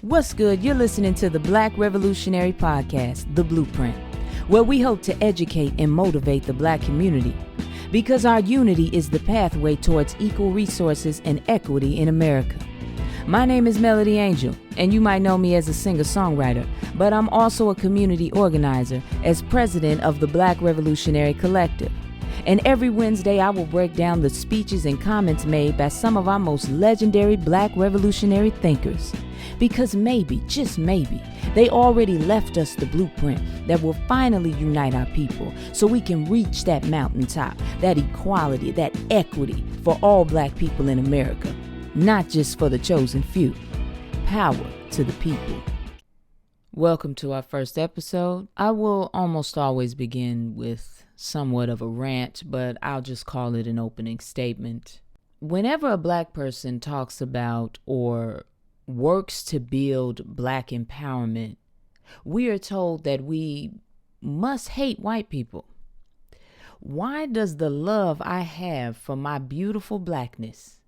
What's good? You're listening to the Black Revolutionary Podcast, The Blueprint, where we hope to educate and motivate the Black community because our unity is the pathway towards equal resources and equity in America. My name is Melody Angel, and you might know me as a singer-songwriter, but I'm also a community organizer as president of the Black Revolutionary Collective. And every Wednesday, I will break down the speeches and comments made by some of our most legendary Black revolutionary thinkers. Because maybe, just maybe, they already left us the blueprint that will finally unite our people so we can reach that mountaintop, that equality, that equity for all Black people in America, not just for the chosen few. Power to the people. Welcome to our first episode. I will almost always begin with somewhat of a rant, but I'll just call it an opening statement. Whenever a Black person talks about or works to build Black empowerment, we are told that we must hate white people. Why does the love I have for my beautiful Blackness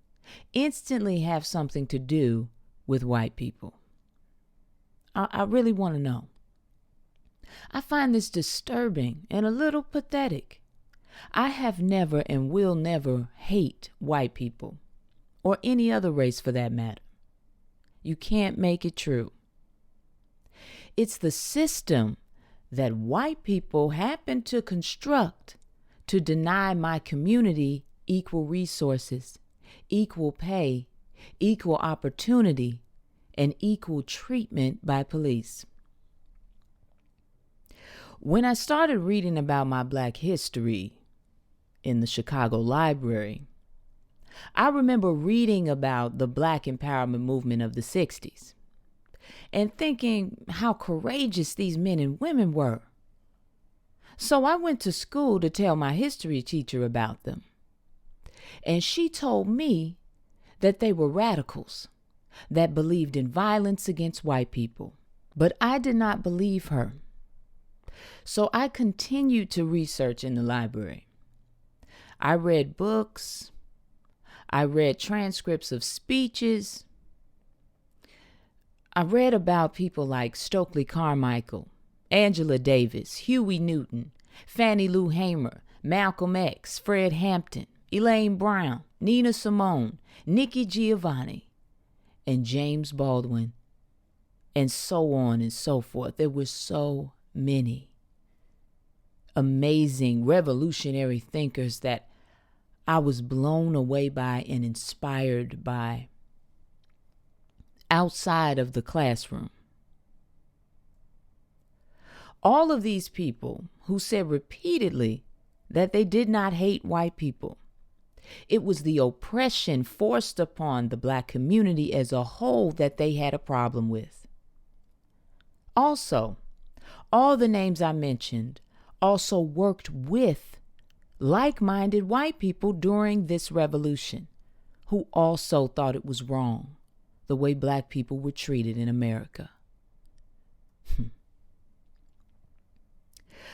instantly have something to do with white people? I really want to know. I find this disturbing and a little pathetic. I have never and will never hate white people, or any other race for that matter. You can't make it true. It's the system that white people happen to construct to deny my community equal resources, equal pay, equal opportunity, and equal treatment by police. When I started reading about my Black history in the Chicago Library, I remember reading about the Black empowerment movement of the 60s and thinking how courageous these men and women were. So I went to school to tell my history teacher about them. And she told me that they were radicals that believed in violence against white people. But I did not believe her. So I continued to research in the library. I read books. I read transcripts of speeches. I read about people like Stokely Carmichael, Angela Davis, Huey Newton, Fannie Lou Hamer, Malcolm X, Fred Hampton, Elaine Brown, Nina Simone, Nikki Giovanni, and James Baldwin, and so on and so forth. There were so many amazing revolutionary thinkers that I was blown away by and inspired by outside of the classroom. All of these people who said repeatedly that they did not hate white people. It was the oppression forced upon the Black community as a whole that they had a problem with. Also, all the names I mentioned also worked with like-minded white people during this revolution who also thought it was wrong the way Black people were treated in America.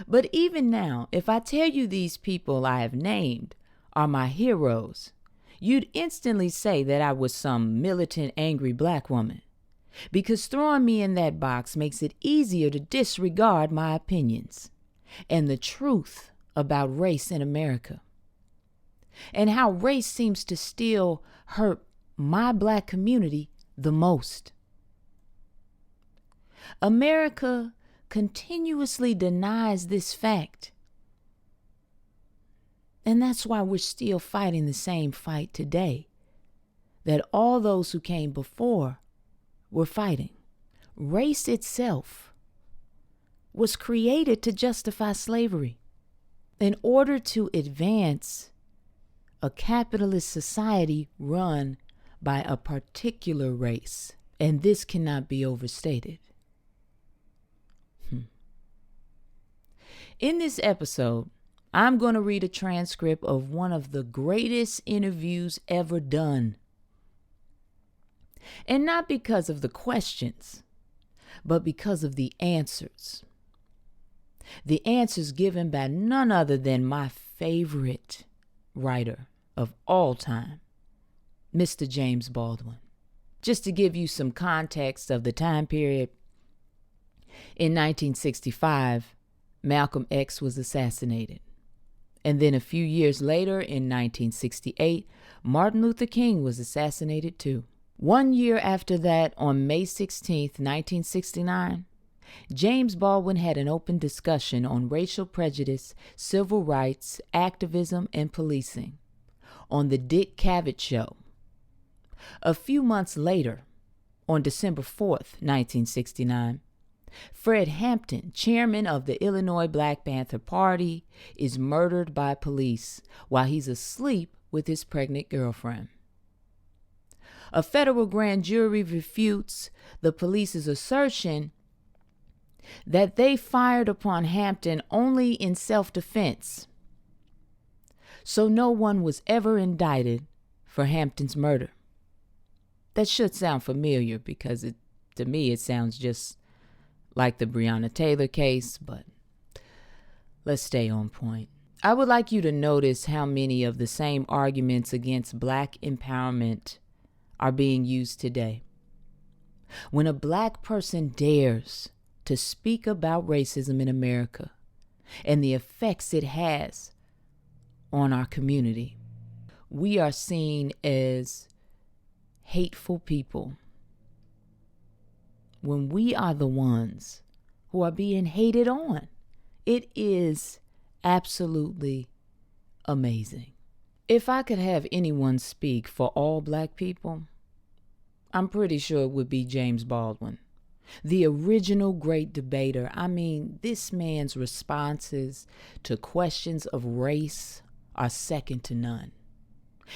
But even now, if I tell you these people I have named are my heroes, you'd instantly say that I was some militant, angry Black woman, because throwing me in that box makes it easier to disregard my opinions and the truth about race in America, and how race seems to still hurt my Black community the most. America continuously denies this fact, and that's why we're still fighting the same fight today that all those who came before were fighting. Race itself was created to justify slavery in order to advance a capitalist society run by a particular race. And this cannot be overstated. In this episode, I'm going to read a transcript of one of the greatest interviews ever done. And not because of the questions, but because of the answers. The answers given by none other than my favorite writer of all time, Mr. James Baldwin. Just to give you some context of the time period, in 1965, Malcolm X was assassinated. And then a few years later, in 1968, Martin Luther King was assassinated too. 1 year after that, on May 16, 1969, James Baldwin had an open discussion on racial prejudice, civil rights, activism, and policing on The Dick Cavett Show. A few months later, on December 4th, 1969, Fred Hampton, chairman of the Illinois Black Panther Party, is murdered by police while he's asleep with his pregnant girlfriend. A federal grand jury refutes the police's assertion that they fired upon Hampton only in self-defense. So no one was ever indicted for Hampton's murder. That should sound familiar because to me it sounds just like the Breonna Taylor case, but let's stay on point. I would like you to notice how many of the same arguments against black empowerment are being used today. When a black person dares to speak about racism in America and the effects it has on our community, we are seen as hateful people, when we are the ones who are being hated on. It is absolutely amazing. If I could have anyone speak for all black people, I'm pretty sure it would be James Baldwin, the original great debater. I mean, this man's responses to questions of race are second to none.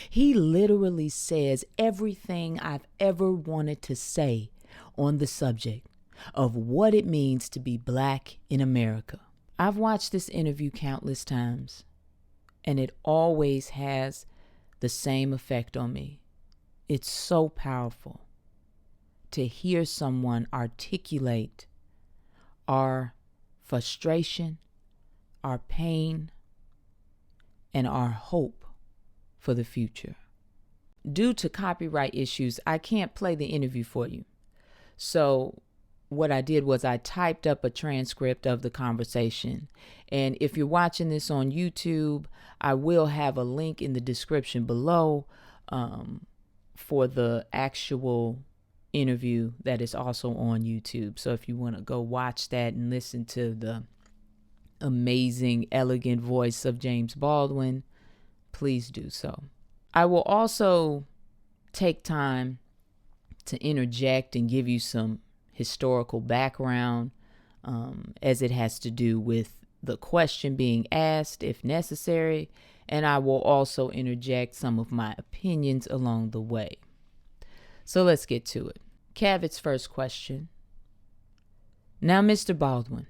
He literally says everything I've ever wanted to say on the subject of what it means to be black in America. I've watched this interview countless times, and it always has the same effect on me. It's so powerful to hear someone articulate our frustration, our pain, and our hope for the future. Due to copyright issues, I can't play the interview for you. So what I did was I typed up a transcript of the conversation. And if you're watching this on YouTube, I will have a link in the description below for the actual interview that is also on YouTube. So if you want to go watch that and listen to the amazing, elegant voice of James Baldwin, please do so. I will also take time to interject and give you some historical background as it has to do with the question being asked if necessary, and I will also interject some of my opinions along the way. So let's get to it. Cavett's first question. Now, Mr. Baldwin,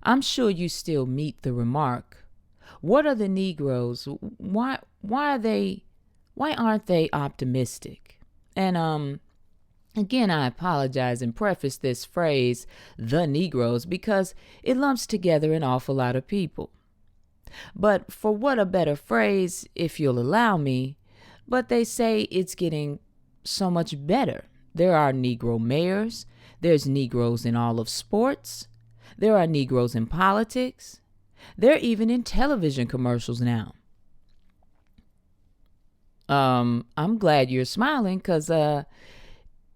I'm sure you still meet the remark, what are the Negroes? Why aren't they optimistic? And again, I apologize and preface this phrase, the Negroes, because it lumps together an awful lot of people. But for what a better phrase, if you'll allow me, but they say it's getting so much better. There are Negro mayors. There's Negroes in all of sports. There are Negroes in politics. They're even in television commercials now. I'm glad you're smiling because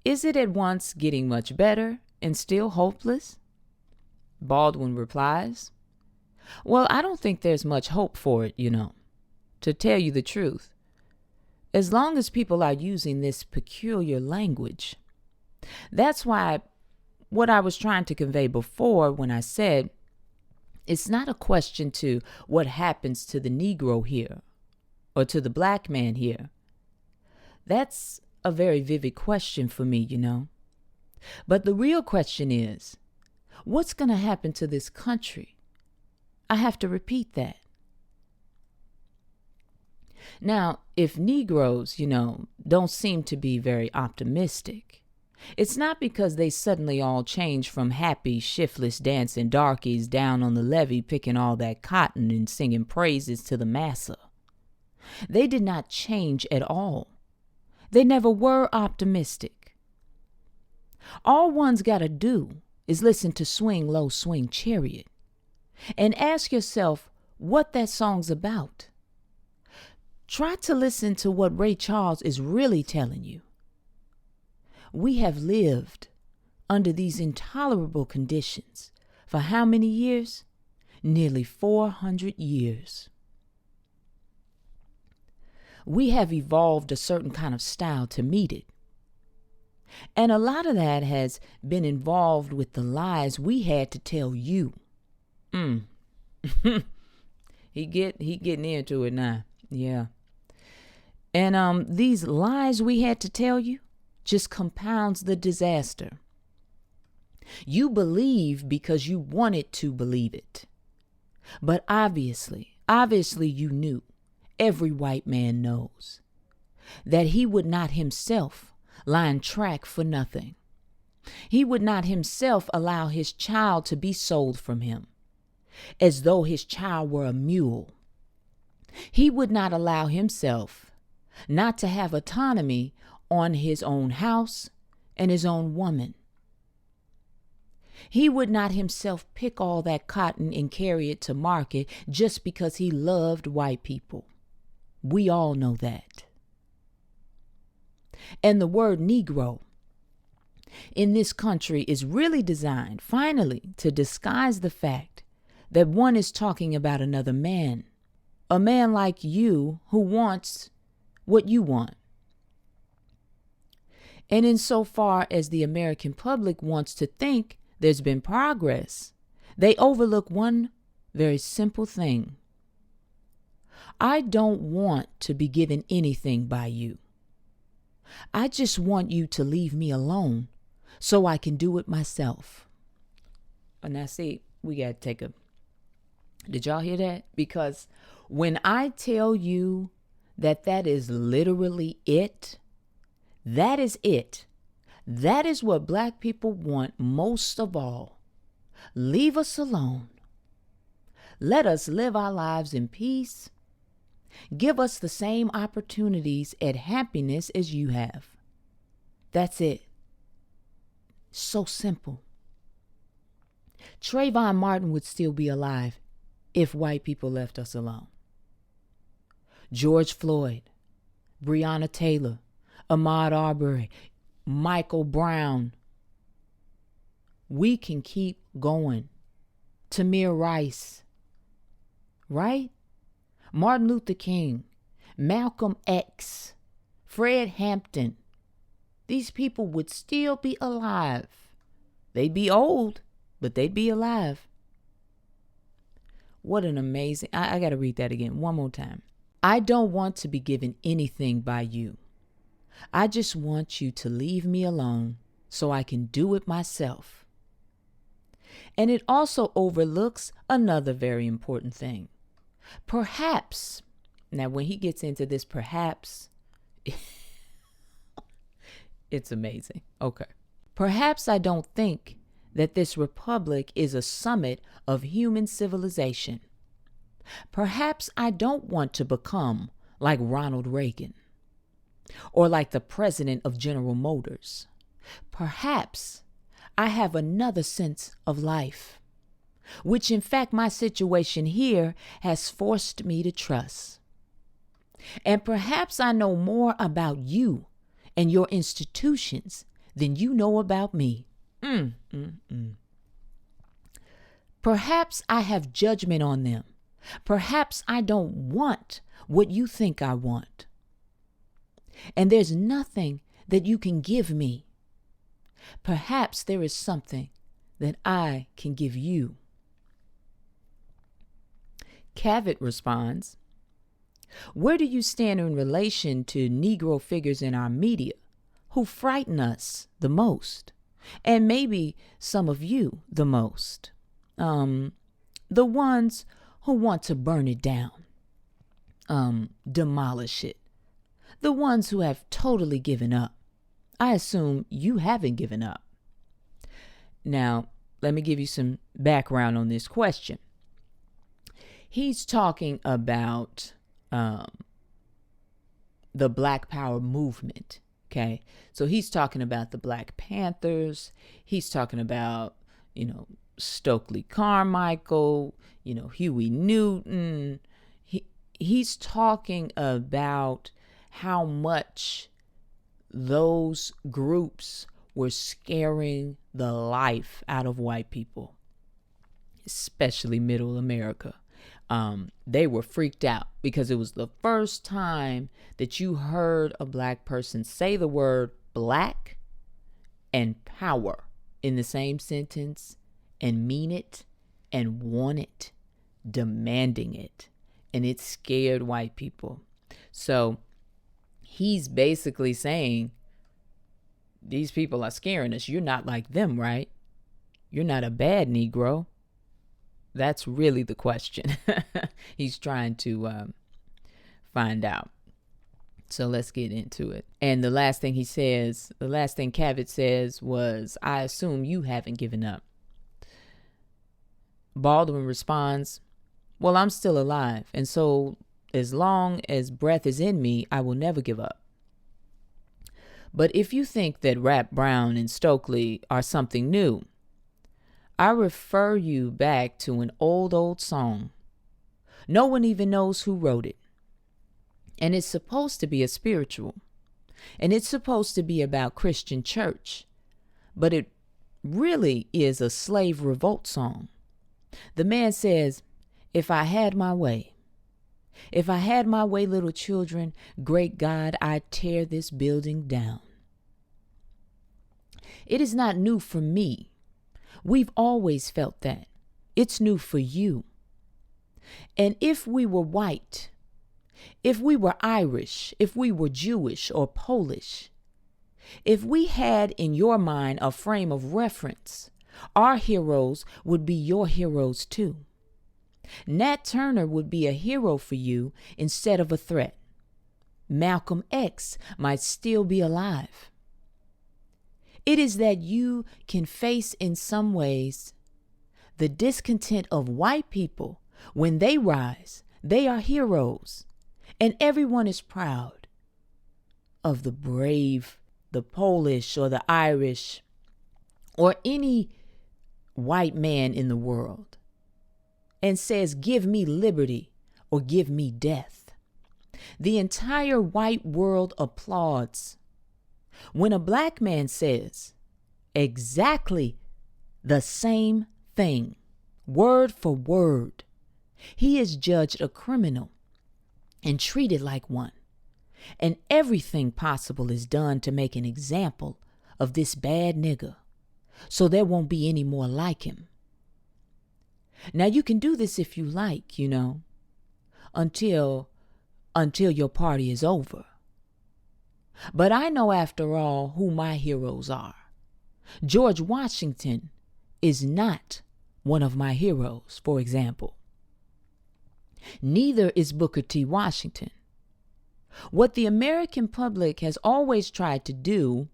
is it at once getting much better and still hopeless? Baldwin replies, well, I don't think there's much hope for it, to tell you the truth. As long as people are using this peculiar language. That's why what I was trying to convey before when I said it's not a question to what happens to the Negro here or to the black man here. That's a very vivid question for me, But the real question is, what's going to happen to this country? I have to repeat that. Now, if Negroes, don't seem to be very optimistic, it's not because they suddenly all change from happy, shiftless dancing darkies down on the levee picking all that cotton and singing praises to the massa. They did not change at all. They never were optimistic. All one's got to do is listen to Swing Low, Swing Chariot and ask yourself what that song's about. Try to listen to what Ray Charles is really telling you. We have lived under these intolerable conditions for how many years? Nearly 400 years. We have evolved a certain kind of style to meet it. And a lot of that has been involved with the lies we had to tell you. He getting into it now. Yeah. And these lies we had to tell you just compounds the disaster. You believe because you wanted to believe it. But obviously you knew, every white man knows, that he would not himself line track for nothing. He would not himself allow his child to be sold from him, as though his child were a mule. He would not allow himself not to have autonomy on his own house and his own woman. He would not himself pick all that cotton and carry it to market just because he loved white people. We all know that. And the word Negro in this country is really designed, finally, to disguise the fact that one is talking about another man. A man like you who wants what you want. And insofar as the American public wants to think there's been progress, they overlook one very simple thing. I don't want to be given anything by you. I just want you to leave me alone so I can do it myself. And now see, we got to take a... Did y'all hear that? Because when I tell you that is literally it, that is it. That is what black people want most of all. Leave us alone. Let us live our lives in peace. Give us the same opportunities at happiness as you have. That's it. So simple. Trayvon Martin would still be alive if white people left us alone. George Floyd, Breonna Taylor, Ahmaud Arbery, Michael Brown. We can keep going. Tamir Rice, right? Martin Luther King, Malcolm X, Fred Hampton. These people would still be alive. They'd be old, but they'd be alive. What an amazing... I got to read that again one more time. I don't want to be given anything by you. I just want you to leave me alone so I can do it myself. And it also overlooks another very important thing. Perhaps, now when he gets into this perhaps, it's amazing. Okay. Perhaps I don't think that this republic is a summit of human civilization. Perhaps I don't want to become like Ronald Reagan or like the president of General Motors. Perhaps I have another sense of life, which in fact my situation here has forced me to trust. And perhaps I know more about you and your institutions than you know about me. Perhaps I have judgment on them. Perhaps I don't want what you think I want. And there's nothing that you can give me. Perhaps there is something that I can give you. Cavett responds, where do you stand in relation to Negro figures in our media who frighten us the most? And maybe some of you the most. The ones who want to burn it down, demolish it. The ones who have totally given up. I assume you haven't given up. Now, let me give you some background on this question. He's talking about the Black Power movement Okay. So he's talking about the Black Panthers. He's talking about, Stokely Carmichael, Huey Newton. He's talking about how much those groups were scaring the life out of white people, especially middle America. They were freaked out because it was the first time that you heard a black person say the word black and power in the same sentence and mean it and want it, demanding it. And it scared white people. So he's basically saying, these people are scaring us. You're not like them, right? You're not a bad Negro. That's really the question he's trying to find out. So let's get into it. And the last thing Cavett says was, I assume you haven't given up. Baldwin responds, well, I'm still alive. And so as long as breath is in me, I will never give up. But if you think that Rap Brown and Stokely are something new, I refer you back to an old song. No one even knows who wrote it. And it's supposed to be a spiritual. And it's supposed to be about Christian church. But it really is a slave revolt song. The man says, if I had my way, little children, great God, I'd tear this building down. It is not new for me. We've always felt that. It's new for you. And if we were white, if we were Irish, if we were Jewish or Polish, if we had in your mind a frame of reference, our heroes would be your heroes too. Nat Turner would be a hero for you instead of a threat. Malcolm X might still be alive. It is that you can face in some ways the discontent of white people. When they rise, they are heroes, and everyone is proud of the brave, the Polish or the Irish or any white man in the world, and says, give me liberty or give me death. The entire white world applauds when a black man says exactly the same thing, word for word. He is judged a criminal and treated like one. And everything possible is done to make an example of this bad nigger, so there won't be any more like him. Now you can do this if you like, until your party is over. But I know, after all, who my heroes are. George Washington is not one of my heroes, for example. Neither is Booker T. Washington. What the American public has always tried to do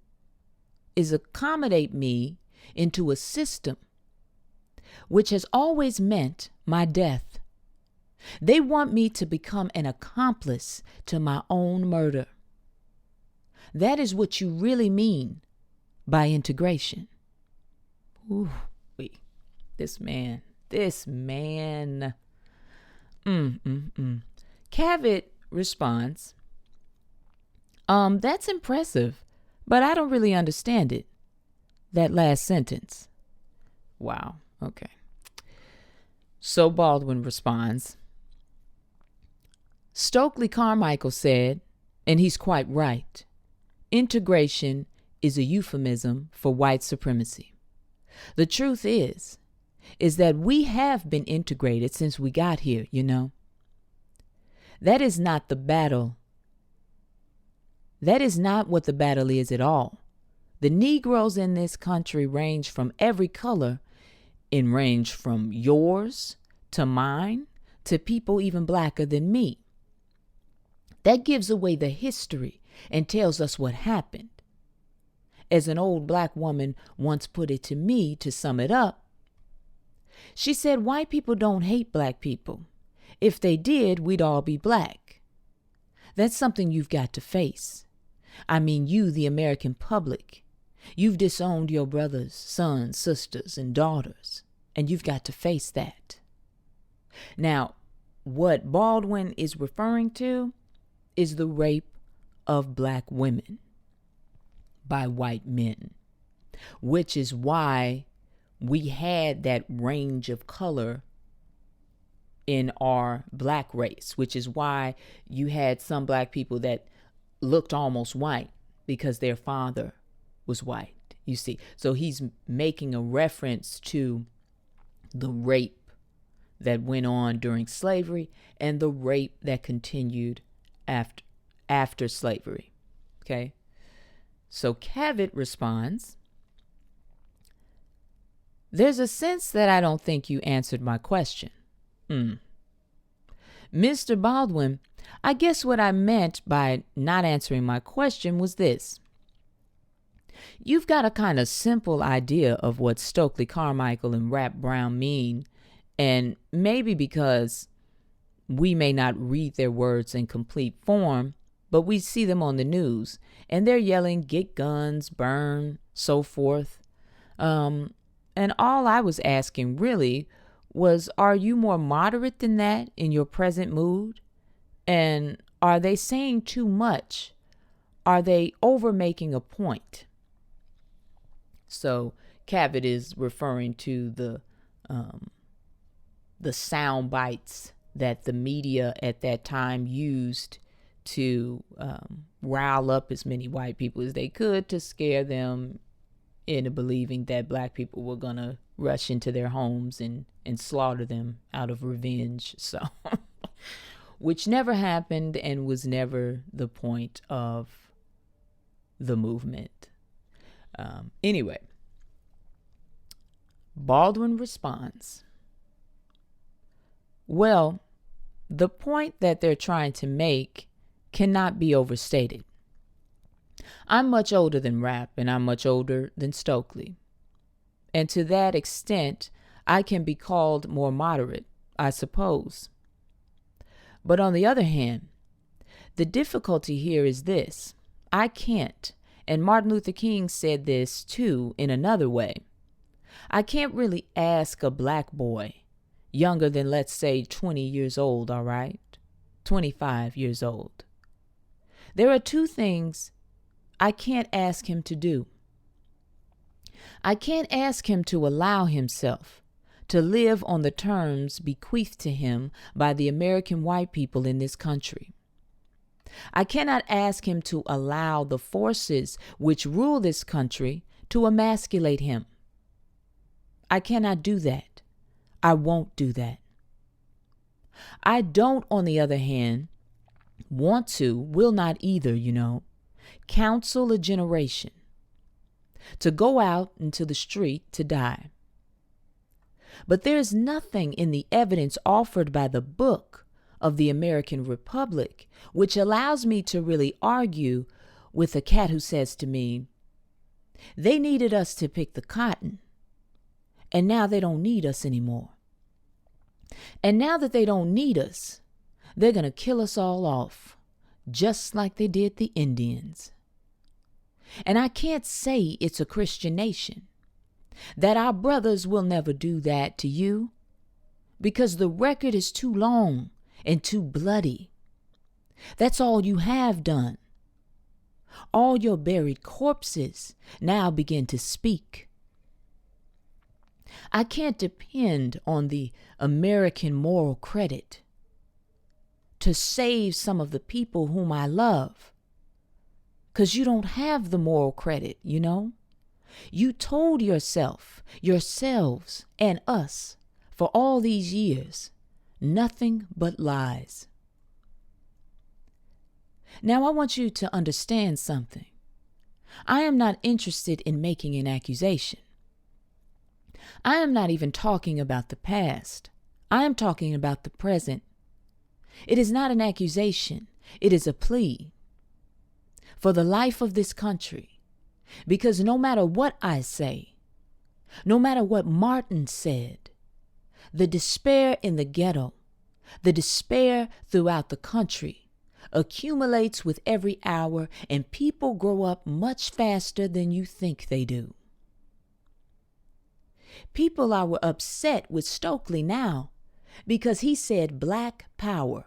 is accommodate me into a system which has always meant my death. They want me to become an accomplice to my own murder. That is what you really mean by integration. Ooh, this man. Cavett responds, that's impressive, but I don't really understand it. That last sentence. Wow. Okay. So Baldwin responds, Stokely Carmichael said, and he's quite right, integration is a euphemism for white supremacy. The truth is that we have been integrated since we got here, That is not the battle. That is not what the battle is at all. The Negroes in this country range from every color, and range from yours to mine to people even blacker than me. That gives away the history and tells us what happened. As an old black woman once put it to me to sum it up, she said, white people don't hate black people. If they did, we'd all be black. That's something you've got to face. I mean you, the American public. You've disowned your brothers, sons, sisters, and daughters, and you've got to face that. Now, what Baldwin is referring to is the rape of black women by white men, which is why we had that range of color in our black race, which is why you had some black people that looked almost white because their father was white, you see. So he's making a reference to the rape that went on during slavery and the rape that continued after slavery. Okay. So Cavett responds, "There's a sense that I don't think you answered my question." Mr. Baldwin, I guess what I meant by not answering my question was this. You've got a kind of simple idea of what Stokely Carmichael and Rap Brown mean, and maybe because we may not read their words in complete form, but we see them on the news, and they're yelling, "Get guns, burn," so forth. And all I was asking really was, are you more moderate than that in your present mood? And are they saying too much? Are they over making a point? So Cavett is referring to the sound bites that the media at that time used to rile up as many white people as they could to scare them into believing that black people were going to rush into their homes and slaughter them out of revenge. So, which never happened and was never the point of the movement. Anyway, Baldwin responds, "Well, the point that they're trying to make cannot be overstated. I'm much older than Rap, and I'm much older than Stokely. And to that extent, I can be called more moderate, I suppose. But on the other hand, the difficulty here is this. I can't, and Martin Luther King said this too in another way, I can't really ask a black boy, younger than, let's say, 20 years old, all right? 25 years old. There are two things I can't ask him to do. I can't ask him to allow himself to live on the terms bequeathed to him by the American white people in this country. I cannot ask him to allow the forces which rule this country to emasculate him. I cannot do that. I won't do that. I don't, on the other hand, want to, will not either, counsel a generation to go out into the street to die. But there is nothing in the evidence offered by the book of the American Republic which allows me to really argue with a cat who says to me, they needed us to pick the cotton, and now they don't need us anymore. And now that they don't need us, they're going to kill us all off, just like they did the Indians. And I can't say it's a Christian nation, that our brothers will never do that to you, because the record is too long and too bloody. That's all you have done. All your buried corpses now begin to speak. I can't depend on the American moral credit to save some of the people whom I love, because you don't have the moral credit, You told yourselves, and us, for all these years, nothing but lies. Now I want you to understand something. I am not interested in making an accusation. I am not even talking about the past. I am talking about the present. It is not an accusation. It is a plea for the life of this country. Because no matter what I say, no matter what Martin said, the despair in the ghetto, the despair throughout the country, accumulates with every hour, and people grow up much faster than you think they do. People are upset with Stokely now because he said black power.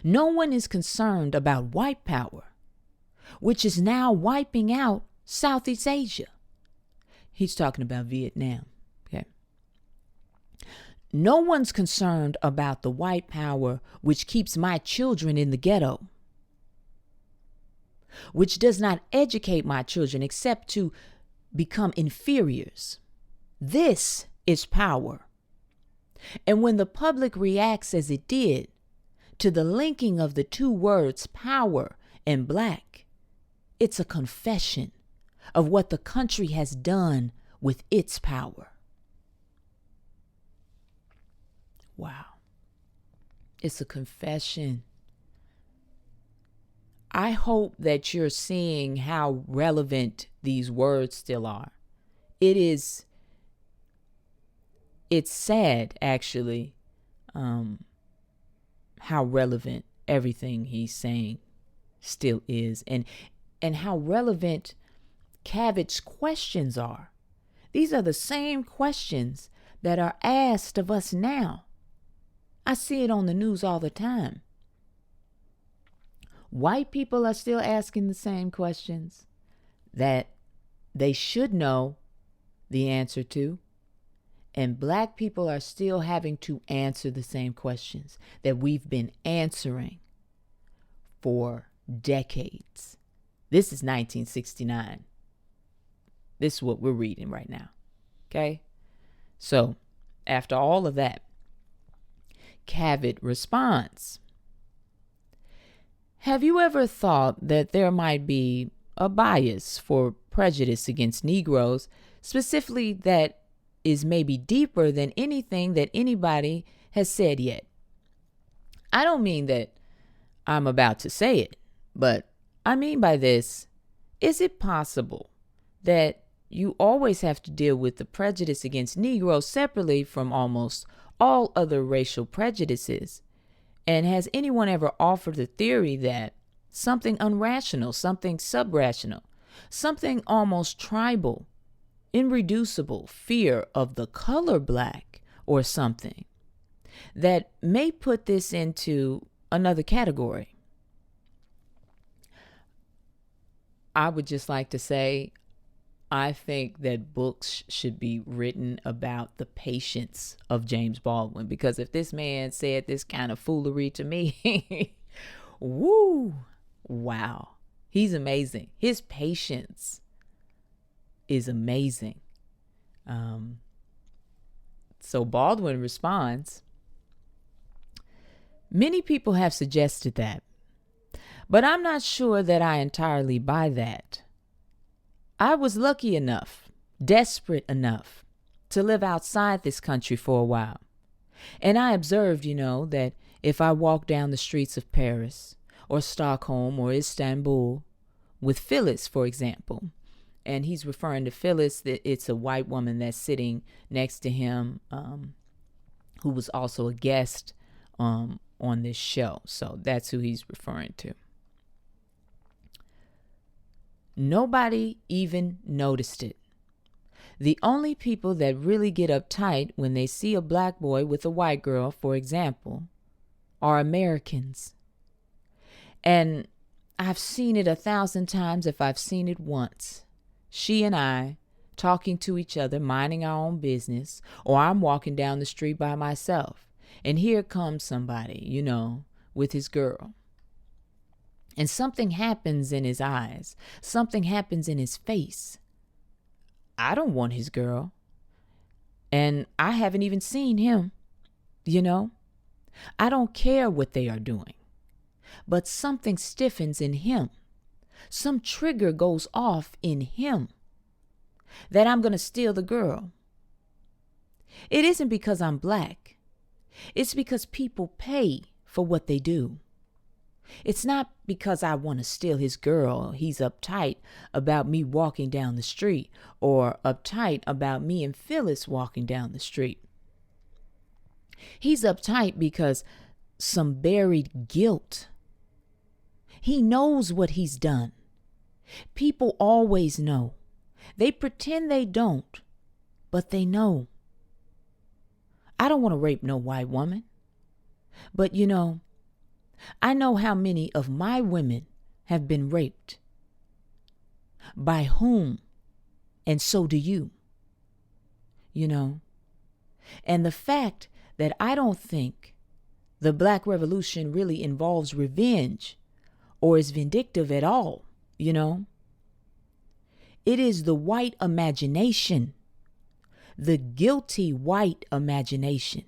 No one is concerned about white power, which is now wiping out Southeast Asia. He's talking about Vietnam. Okay. No one's concerned about the white power which keeps my children in the ghetto, which does not educate my children except to become inferiors. This is power. And when the public reacts as it did to the linking of the two words power and black, it's a confession of what the country has done with its power. Wow. It's a confession. I hope that you're seeing how relevant these words still are. It's sad, actually, how relevant everything he's saying still is, and how relevant Cavitt's questions are. These are the same questions that are asked of us now. I see it on the news all the time. White people are still asking the same questions that they should know the answer to, and black people are still having to answer the same questions that we've been answering for decades. This is 1969. This is what we're reading right now. Okay? So, after all of that, Cavitt responds, have you ever thought that there might be a bias for prejudice against Negroes, specifically that is maybe deeper than anything that anybody has said yet? I don't mean that I'm about to say it, but I mean by this, is it possible that you always have to deal with the prejudice against Negroes separately from almost all other racial prejudices? And has anyone ever offered the theory that something unrational, something subrational, something almost tribal, irreducible fear of the color black or something that may put this into another category? I would just like to say, I think that books should be written about the patience of James Baldwin, because if this man said this kind of foolery to me, woo, wow, he's amazing. His patience is amazing. So Baldwin responds, many people have suggested that, but I'm not sure that I entirely buy that. I was lucky enough, desperate enough, to live outside this country for a while. And I observed, that if I walked down the streets of Paris or Stockholm or Istanbul with Phyllis, for example, and he's referring to Phyllis, that it's a white woman that's sitting next to him, who was also a guest on this show. So that's who he's referring to. Nobody even noticed it. The only people that really get uptight when they see a black boy with a white girl, for example, are Americans. And I've seen it 1,000 times if I've seen it once. She and I talking to each other, minding our own business, or I'm walking down the street by myself, and here comes somebody, with his girl. And something happens in his eyes. Something happens in his face. I don't want his girl. And I haven't even seen him, I don't care what they are doing. But something stiffens in him. Some trigger goes off in him that I'm going to steal the girl. It isn't because I'm black. It's because people pay for what they do. It's not because I want to steal his girl. He's uptight about me walking down the street, or uptight about me and Phyllis walking down the street. He's uptight because some buried guilt. He knows what he's done. People always know. They pretend they don't, but they know. I don't want to rape no white woman. But I know how many of my women have been raped. By whom? And so do you. And the fact that I don't think the Black Revolution really involves revenge or is vindictive at all, It is the white imagination, the guilty white imagination,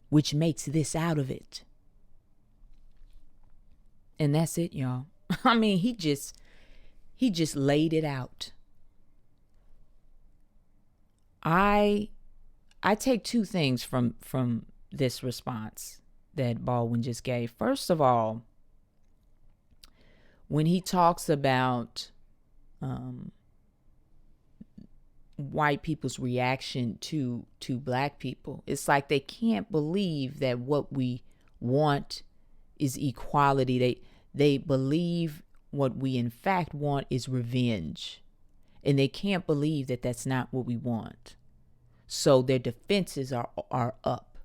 which makes this out of it. And that's it, y'all. I mean, he just laid it out. I take two things from this response that Baldwin just gave. First of all, when he talks about white people's reaction to black people, it's like they can't believe that what we want is equality. They believe what we in fact want is revenge, and they can't believe that that's not what we want. So their defenses are up.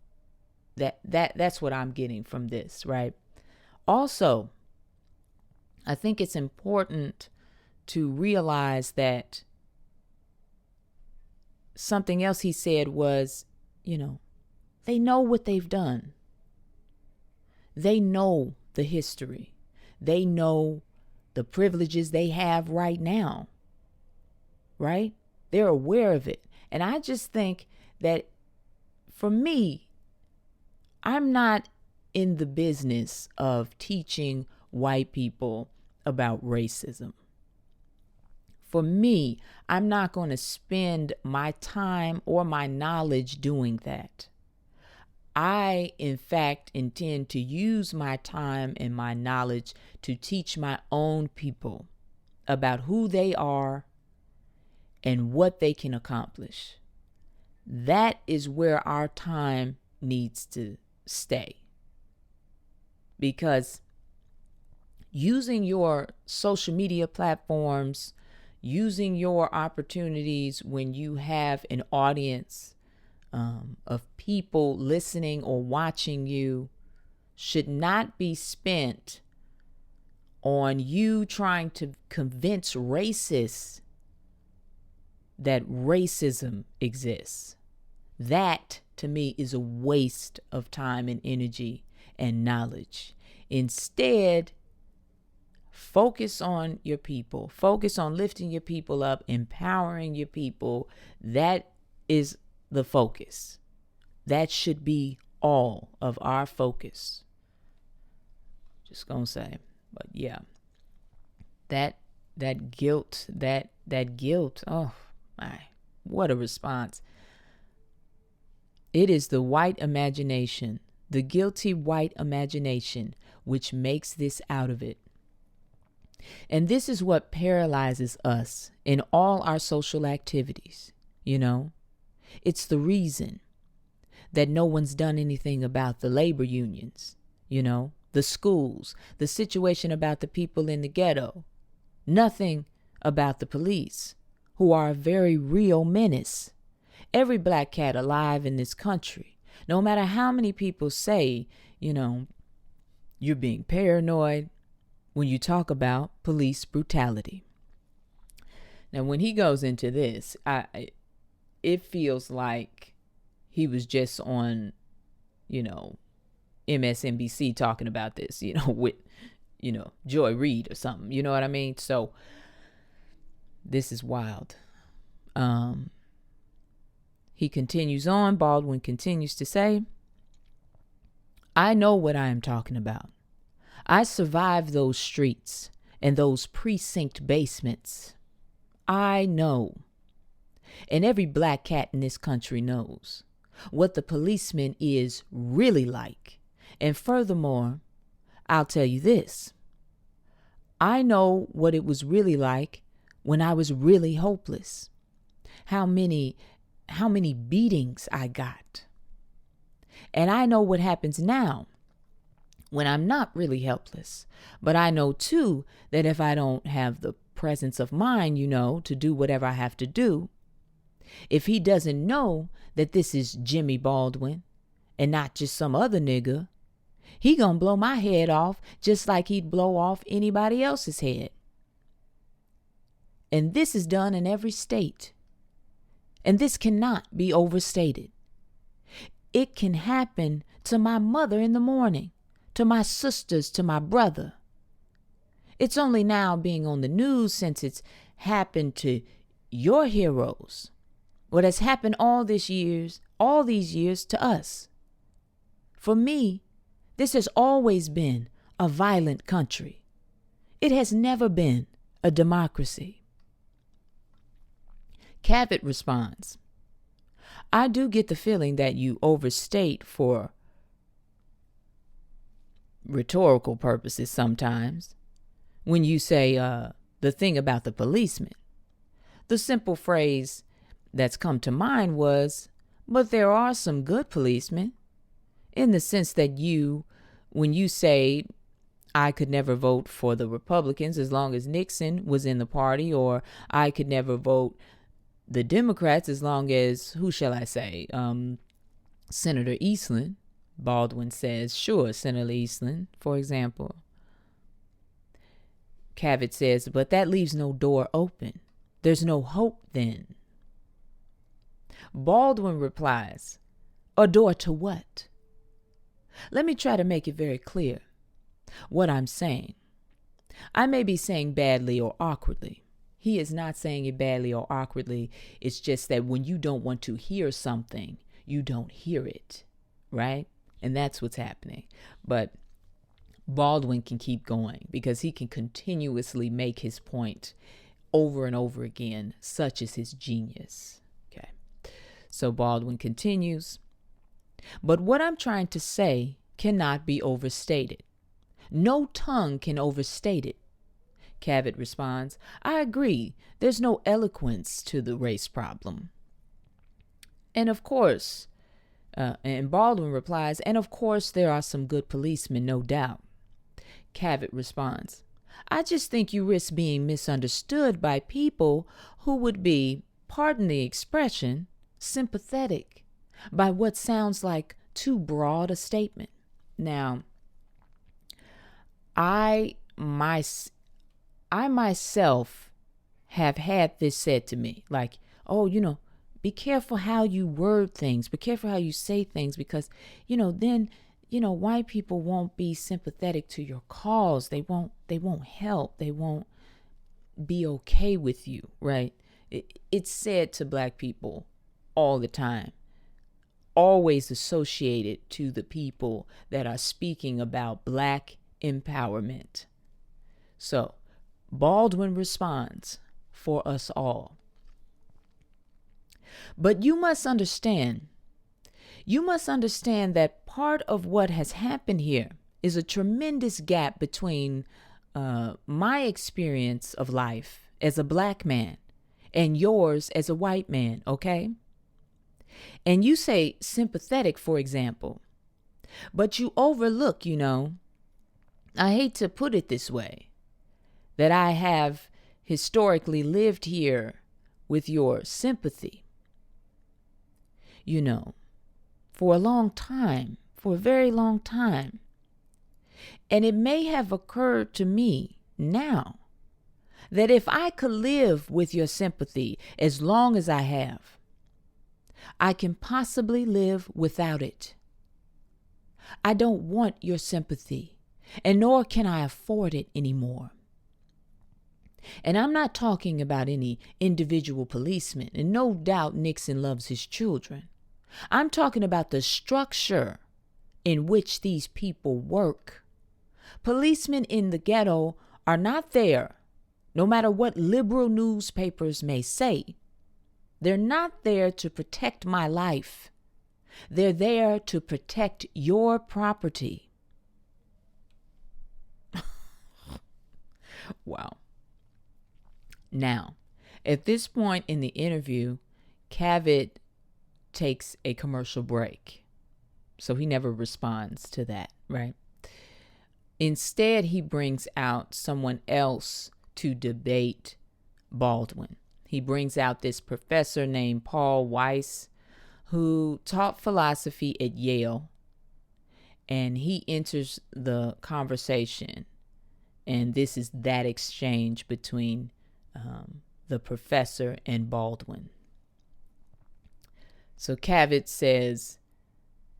That's what I'm getting from this, right? Also, I think it's important to realize that something else he said was, they know what they've done. They know the history. They know the privileges they have right now, right? They're aware of it. And I just think that for me, I'm not in the business of teaching white people about racism. For me, I'm not going to spend my time or my knowledge doing that. I, in fact, intend to use my time and my knowledge to teach my own people about who they are and what they can accomplish. That is where our time needs to stay. Because using your social media platforms, using your opportunities when you have an audience of people listening or watching you should not be spent on you trying to convince racists that racism exists. That, to me, is a waste of time and energy and knowledge. Instead, focus on your people. Focus on lifting your people up, empowering your people. That is the focus. That should be all of our focus. Just gonna say, but yeah, that guilt, that guilt. Oh my, what a response! It is the white imagination, the guilty white imagination, which makes this out of it. And this is what paralyzes us in all our social activities, It's the reason that no one's done anything about the labor unions, the schools, the situation about the people in the ghetto. Nothing about the police, who are a very real menace. Every black cat alive in this country, no matter how many people say, you're being paranoid when you talk about police brutality. Now, when he goes into this, it feels like he was just on, MSNBC talking about this, with, Joy Reid or something. You know what I mean? So this is wild. He continues on. Baldwin continues to say, I know what I am talking about. I survived those streets and those precinct basements. I know. And every black cat in this country knows what the policeman is really like. And furthermore, I'll tell you this. I know what it was really like when I was really hopeless. How many beatings I got. And I know what happens now when I'm not really helpless. But I know too that if I don't have the presence of mind, to do whatever I have to do, if he doesn't know that this is Jimmy Baldwin and not just some other nigga, he gonna blow my head off just like he'd blow off anybody else's head. And this is done in every state. And this cannot be overstated. It can happen to my mother in the morning, to my sisters, to my brother. It's only now being on the news since it's happened to your heroes. What has happened all these years to us. For me, this has always been a violent country. It has never been a democracy. Cavett responds, I do get the feeling that you overstate for rhetorical purposes sometimes when you say the thing about the policeman. The simple phrase that's come to mind was, but there are some good policemen, in the sense that when you say, I could never vote for the Republicans as long as Nixon was in the party, or I could never vote the Democrats as long as, who shall I say, Senator Eastland. Baldwin says, sure, Senator Eastland, for example. Cavett says, but that leaves no door open. There's no hope then. Baldwin replies, a door to what? Let me try to make it very clear what I'm saying. I may be saying badly or awkwardly. He is not saying it badly or awkwardly. It's just that when you don't want to hear something, you don't hear it, right? And that's what's happening. But Baldwin can keep going because he can continuously make his point over and over again. Such is his genius. Okay. So Baldwin continues. But what I'm trying to say cannot be overstated. No tongue can overstate it. Cavett responds, I agree. There's no eloquence to the race problem. And of course, and Baldwin replies, and of course there are some good policemen, no doubt. Cavett responds, I just think you risk being misunderstood by people who would be, pardon the expression, sympathetic by what sounds like too broad a statement. Now, I myself have had this said to me, like, oh, be careful how you word things, be careful how you say things, because, then, white people won't be sympathetic to your cause. They won't help. They won't be okay with you, right? It's said to black people all the time, always associated to the people that are speaking about black empowerment. So Baldwin responds for us all. But you must understand that part of what has happened here is a tremendous gap between my experience of life as a black man and yours as a white man, okay? And you say sympathetic, for example, but you overlook, I hate to put it this way, that I have historically lived here with your sympathy, for a long time, for a very long time. And it may have occurred to me now that if I could live with your sympathy as long as I have, I can possibly live without it. I don't want your sympathy, and nor can I afford it anymore. And I'm not talking about any individual policeman, and no doubt Nixon loves his children. I'm talking about the structure in which these people work. Policemen in the ghetto are not there, no matter what liberal newspapers may say. They're not there to protect my life. They're there to protect your property. Wow. Now, at this point in the interview, Cavett takes a commercial break. So he never responds to that, right? Instead, he brings out someone else to debate Baldwin. He brings out this professor named Paul Weiss, who taught philosophy at Yale, and he enters the conversation, and this is that exchange between the professor and Baldwin. So Cavett says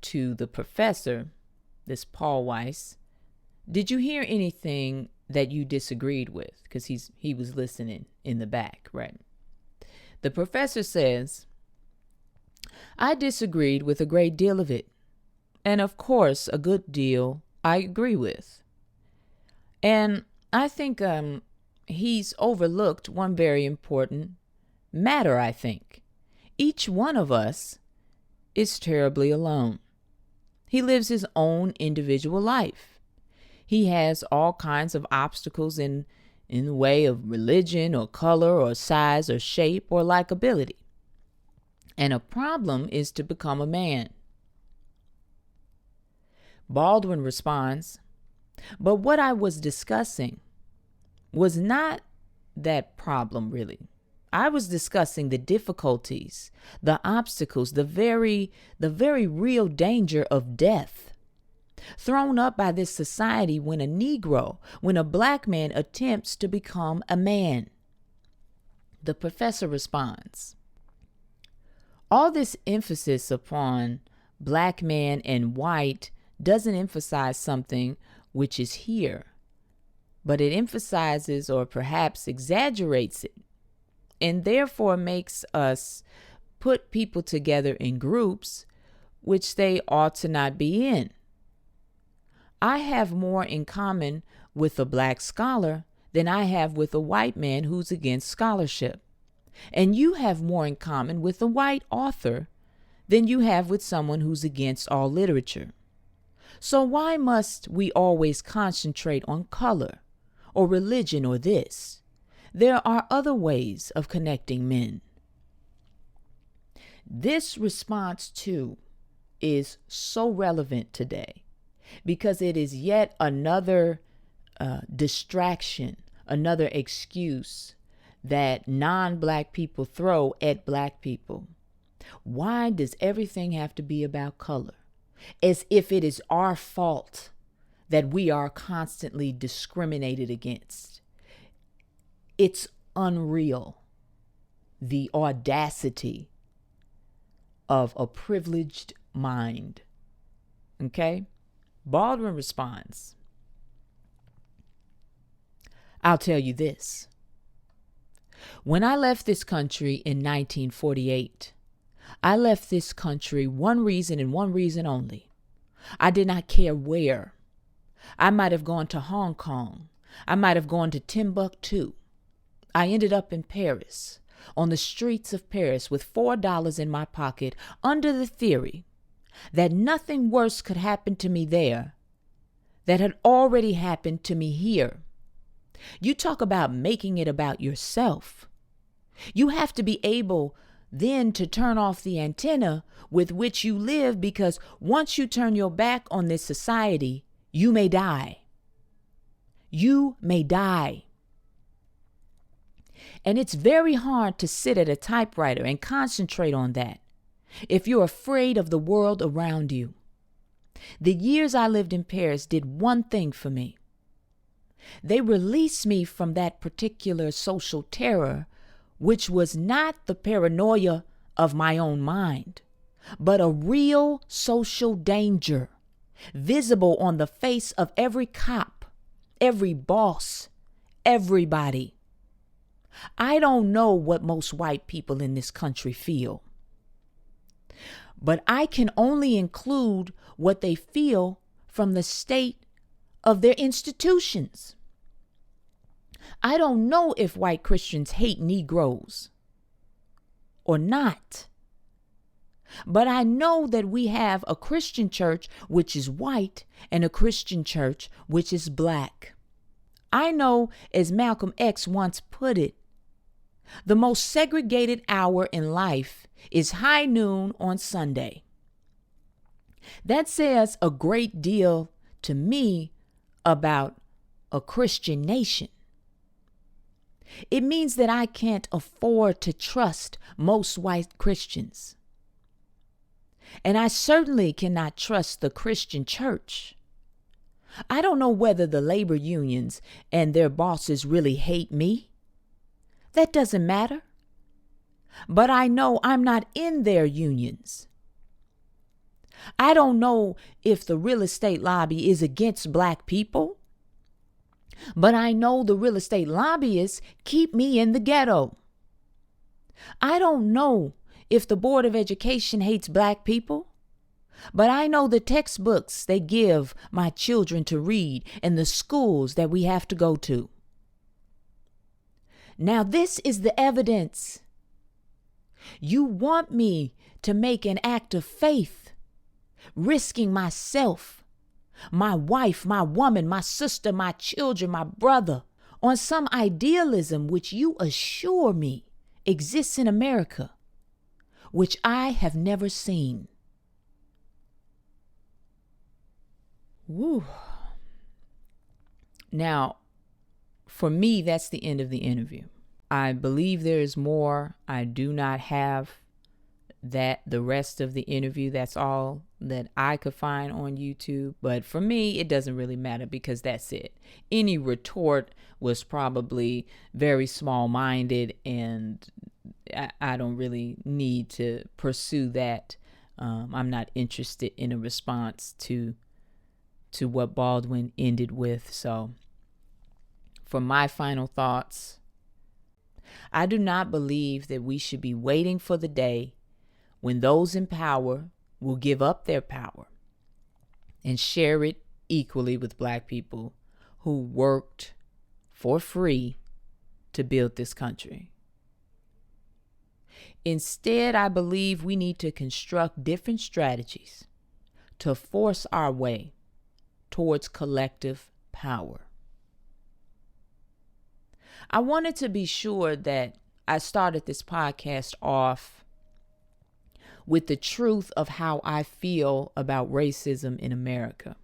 to the professor, this Paul Weiss, "Did you hear anything that you disagreed with?" Because he was listening in the back, right? The professor says, "I disagreed with a great deal of it. And of course, a good deal I agree with. And I think he's overlooked one very important matter, I think. Each one of us is terribly alone. He lives his own individual life. He has all kinds of obstacles in the way of religion or color or size or shape or likability. And a problem is to become a man." Baldwin responds, "But what I was discussing was not that problem, really. I was discussing the difficulties, the obstacles, the very real danger of death thrown up by this society when a black man attempts to become a man." The professor responds, "All this emphasis upon black man and white doesn't emphasize something which is here, but it emphasizes or perhaps exaggerates it, and therefore makes us put people together in groups which they ought to not be in. I have more in common with a black scholar than I have with a white man who's against scholarship. And you have more in common with a white author than you have with someone who's against all literature. So why must we always concentrate on color or religion or this? There are other ways of connecting men." This response, too, is so relevant today because it is yet another distraction, another excuse that non-black people throw at black people. Why does everything have to be about color? As if it is our fault that we are constantly discriminated against. It's unreal, the audacity of a privileged mind. Okay? Baldwin responds, "I'll tell you this. When I left this country in 1948, I left this country one reason and one reason only. I did not care where. I might have gone to Hong Kong. I might have gone to Timbuktu. I ended up in Paris, on the streets of Paris with $4 in my pocket, under the theory that nothing worse could happen to me there that had already happened to me here. You talk about making it about yourself. You have to be able then to turn off the antenna with which you live, because once you turn your back on this society, you may die. You may die. And it's very hard to sit at a typewriter and concentrate on that if you're afraid of the world around you. The years I lived in Paris did one thing for me. They released me from that particular social terror, which was not the paranoia of my own mind, but a real social danger, visible on the face of every cop, every boss, everybody. I don't know what most white people in this country feel, but I can only include what they feel from the state of their institutions. I don't know if white Christians hate Negroes or not, but I know that we have a Christian church which is white and a Christian church which is black. I know, as Malcolm X once put it, the most segregated hour in life is high noon on Sunday. That says a great deal to me about a Christian nation. It means that I can't afford to trust most white Christians. And I certainly cannot trust the Christian church. I don't know whether the labor unions and their bosses really hate me. That doesn't matter. But I know I'm not in their unions. I don't know if the real estate lobby is against black people, but I know the real estate lobbyists keep me in the ghetto. I don't know if the Board of Education hates black people, but I know the textbooks they give my children to read and the schools that we have to go to. Now, this is the evidence. You want me to make an act of faith, risking myself, my wife, my woman, my sister, my children, my brother, on some idealism which you assure me exists in America, which I have never seen. Woo. Now, for me, that's the end of the interview. I believe there is more. I do not have the rest of the interview. That's all that I could find on YouTube. But for me, it doesn't really matter because that's it. Any retort was probably very small-minded, and I don't really need to pursue that. I'm not interested in a response to what Baldwin ended with. So for my final thoughts, I do not believe that we should be waiting for the day when those in power will give up their power and share it equally with black people who worked for free to build this country. Instead, I believe we need to construct different strategies to force our way towards collective power. I wanted to be sure that I started this podcast off with the truth of how I feel about racism in America.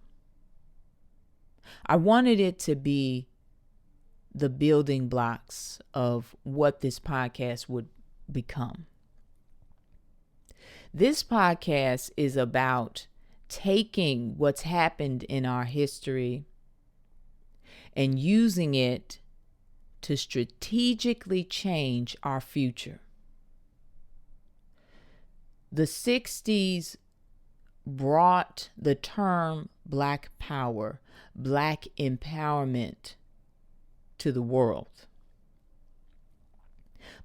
I wanted it to be the building blocks of what this podcast would become. This podcast is about taking what's happened in our history and using it to strategically change our future. The 60s brought the term Black Power, Black empowerment to the world.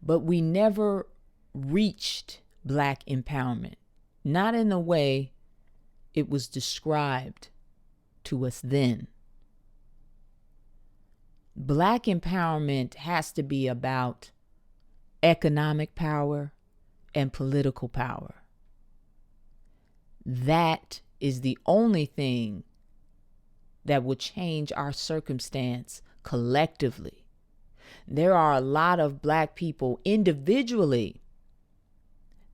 But we never reached Black empowerment, not in the way it was described to us then. Black empowerment has to be about economic power and political power. That is the only thing that will change our circumstance collectively. There are a lot of black people individually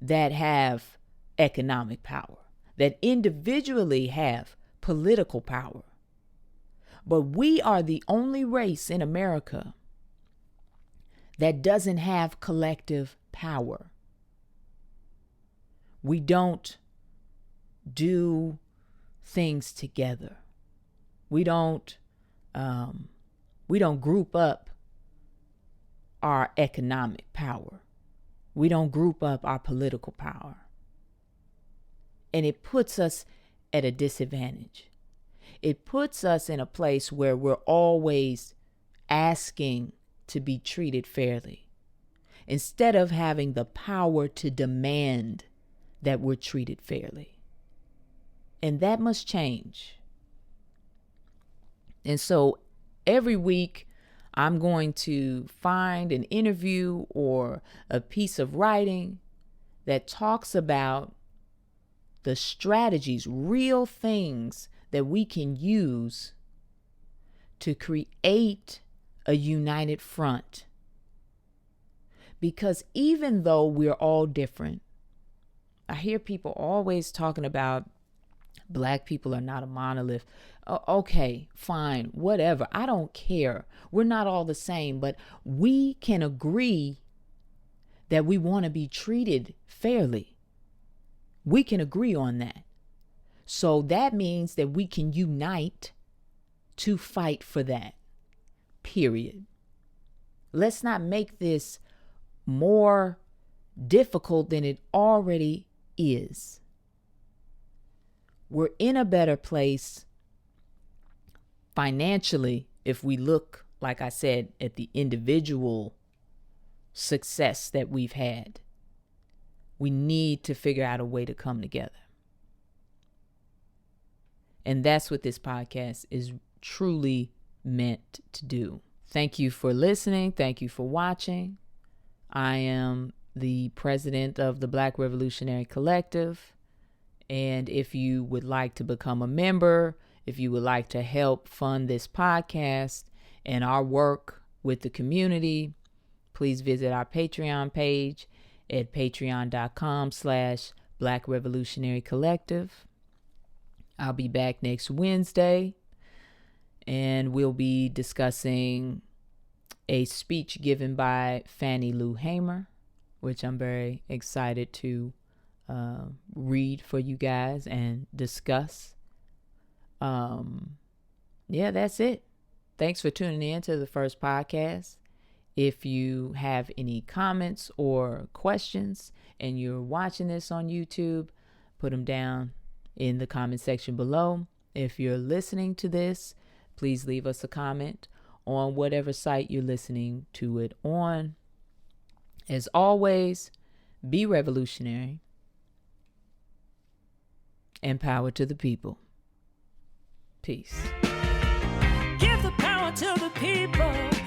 that have economic power, that individually have political power. But we are the only race in America that doesn't have collective power. We don't do things together. We don't group up our economic power. We don't group up our political power. And it puts us at a disadvantage. It puts us in a place where we're always asking to be treated fairly, instead of having the power to demand that we're treated fairly. And that must change. And so every week, I'm going to find an interview or a piece of writing that talks about the strategies, real things that we can use to create a united front. Because even though we're all different, I hear people always talking about black people are not a monolith. Okay, fine, whatever. I don't care. We're not all the same, but we can agree that we want to be treated fairly. We can agree on that. So that means that we can unite to fight for that. Period. Let's not make this more difficult than it already is. We're in a better place financially if we look, like I said, at the individual success that we've had. We need to figure out a way to come together. And that's what this podcast is truly meant to do. Thank you for listening. Thank you for watching. I am the president of the Black Revolutionary Collective. And if you would like to become a member, if you would like to help fund this podcast and our work with the community, please visit our Patreon page at patreon.com/Black Revolutionary Collective. I'll be back next Wednesday, and we'll be discussing a speech given by Fannie Lou Hamer, which I'm very excited to read for you guys and discuss. Yeah, that's it. Thanks for tuning in to the first podcast. If you have any comments or questions and you're watching this on YouTube, put them down in the comment section below. If you're listening to this, please leave us a comment on whatever site you're listening to it on. As always, be revolutionary and power to the people. Peace. Give the power to the people.